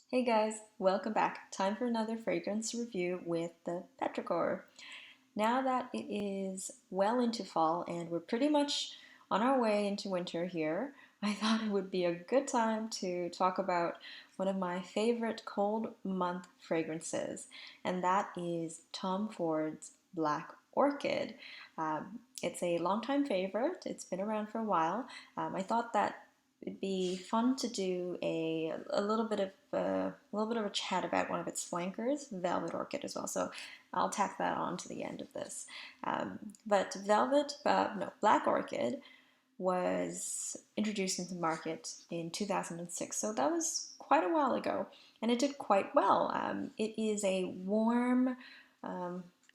Hey guys, welcome back. Time for another fragrance review with the Petrichor. Now that it is well into fall and we're pretty much on our way into winter here, I thought it would be a good time to talk about one of my favorite cold month fragrances, and that is Tom Ford's Black Orchid. It's a longtime favorite. It's been around for a while. I thought that it'd be fun to do a little bit of a chat about one of its flankers, Velvet Orchid, as well. So I'll tack that on to the end of this. But Black Orchid was introduced into the market in 2006, so that was quite a while ago, and it did quite well. It is a warm,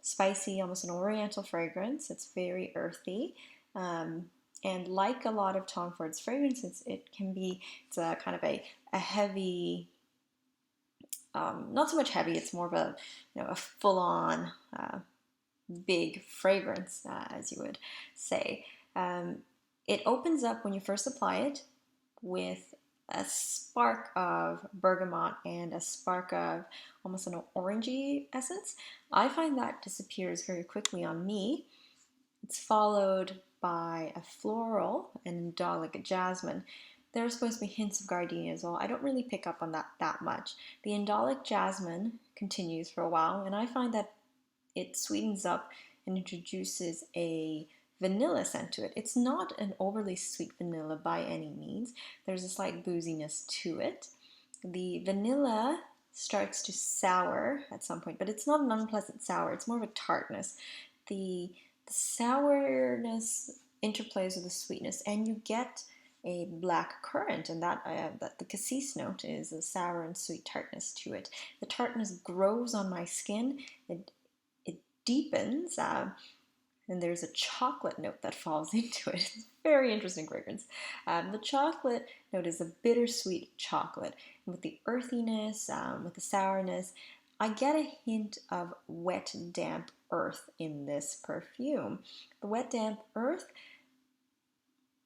spicy, almost an oriental fragrance. It's very earthy. Um, and like a lot of Tom Ford's fragrances, it's a kind of a heavy, not so much heavy, it's more of a full-on big fragrance, as you would say. Um, it opens up when you first apply it with a spark of bergamot and a spark of almost an orangey essence. I find that disappears very quickly on me. It's followed by a floral and like a jasmine. There are supposed to be hints of gardenia as well. I don't really pick up on that much. The indolic jasmine continues for a while, and I find that it sweetens up and introduces a vanilla scent to it. It's not an overly sweet vanilla by any means. There's a slight booziness to it. The vanilla starts to sour at some point, but it's not an unpleasant sour. It's more of a tartness. The sourness interplays with the sweetness, and you get a black currant, and that the cassis note is a sour and sweet tartness to it. The tartness grows on my skin. It deepens, and there's a chocolate note that falls into it. It's a very interesting fragrance. The chocolate note is a bittersweet chocolate, and with the earthiness, with the sourness, I get a hint of wet, damp earth in this perfume. The wet, damp earth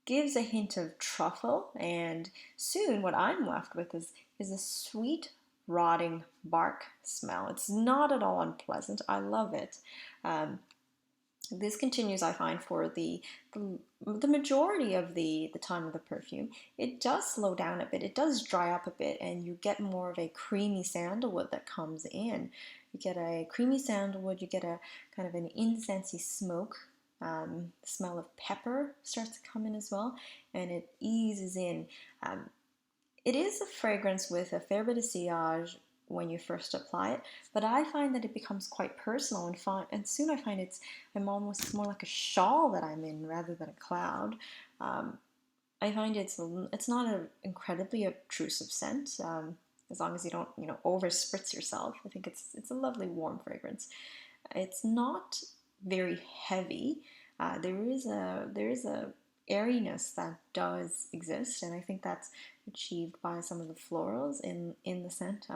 gives a hint of truffle, and soon what I'm left with is a sweet, rotting bark smell. It's not at all unpleasant. I love it. This continues, I find, for the majority of the time of the perfume. It does slow down a bit, it does dry up a bit, and you get more of a creamy sandalwood that comes in. You get a creamy sandalwood, you get a kind of an incensey smoke. The smell of pepper starts to come in as well, and it eases in. It is a fragrance with a fair bit of sillage when you first apply it, but I find that it becomes quite personal, and soon I find I'm almost more like a shawl that I'm in rather than a cloud. I find it's not an incredibly obtrusive scent, as long as you don't over spritz yourself. I think it's a lovely warm fragrance. It's not very heavy. There is a airiness that does exist, and I think that's achieved by some of the florals in the scent.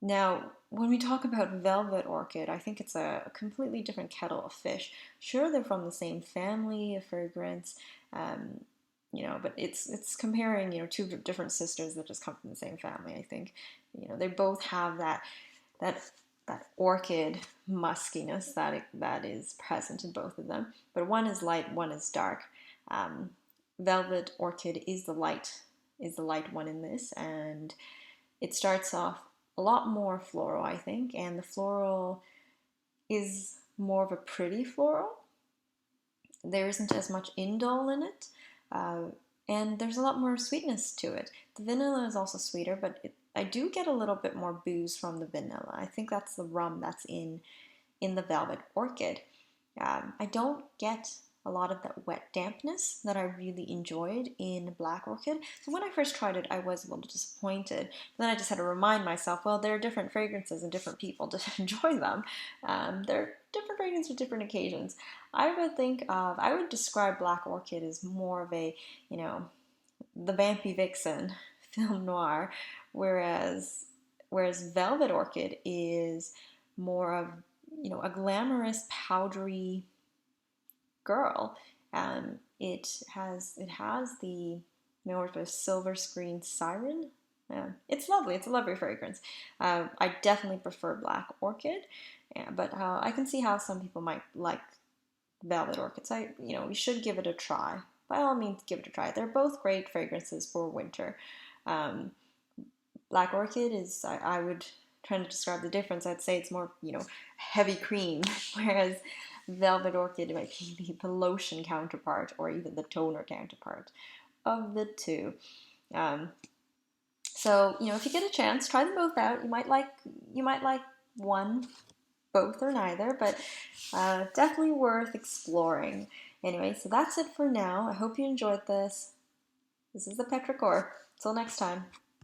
Now, when we talk about Velvet Orchid, I think it's a completely different kettle of fish. Sure, they're from the same family of fragrance, but it's comparing two different sisters that just come from the same family. I think they both have that that orchid muskiness that is present in both of them, but one is light, one is dark. Velvet Orchid is the light one in this, and it starts off a lot more floral, I think, and the floral is more of a pretty floral. There isn't as much indole in it, and there's a lot more sweetness to it. The vanilla is also sweeter, but I do get a little bit more booze from the vanilla. I think that's the rum that's in the Velvet Orchid. I don't get a lot of that wet dampness that I really enjoyed in Black Orchid. So when I first tried it, I was a little disappointed. But then I just had to remind myself, well, there are different fragrances and different people to enjoy them. They're different fragrances for different occasions. I would describe Black Orchid as more of a, the Vampy Vixen film noir, whereas Velvet Orchid is more of, a glamorous, powdery girl. It has the more of a silver screen siren It's lovely. It's a lovely fragrance. I definitely prefer Black Orchid, yeah, but I can see how some people might like Velvet Orchid. So you should give it a try. By all means, give it a try. They're both great fragrances for winter. Um, Black Orchid is, I would try to describe the difference. I'd say it's more, heavy cream, whereas Velvet Orchid might be the lotion counterpart or even the toner counterpart of the two. Um, so, if you get a chance, try them both out. You might like one, both, or neither, but definitely worth exploring. Anyway, so that's it for now. I hope you enjoyed this. This is the Petrichor. Till next time.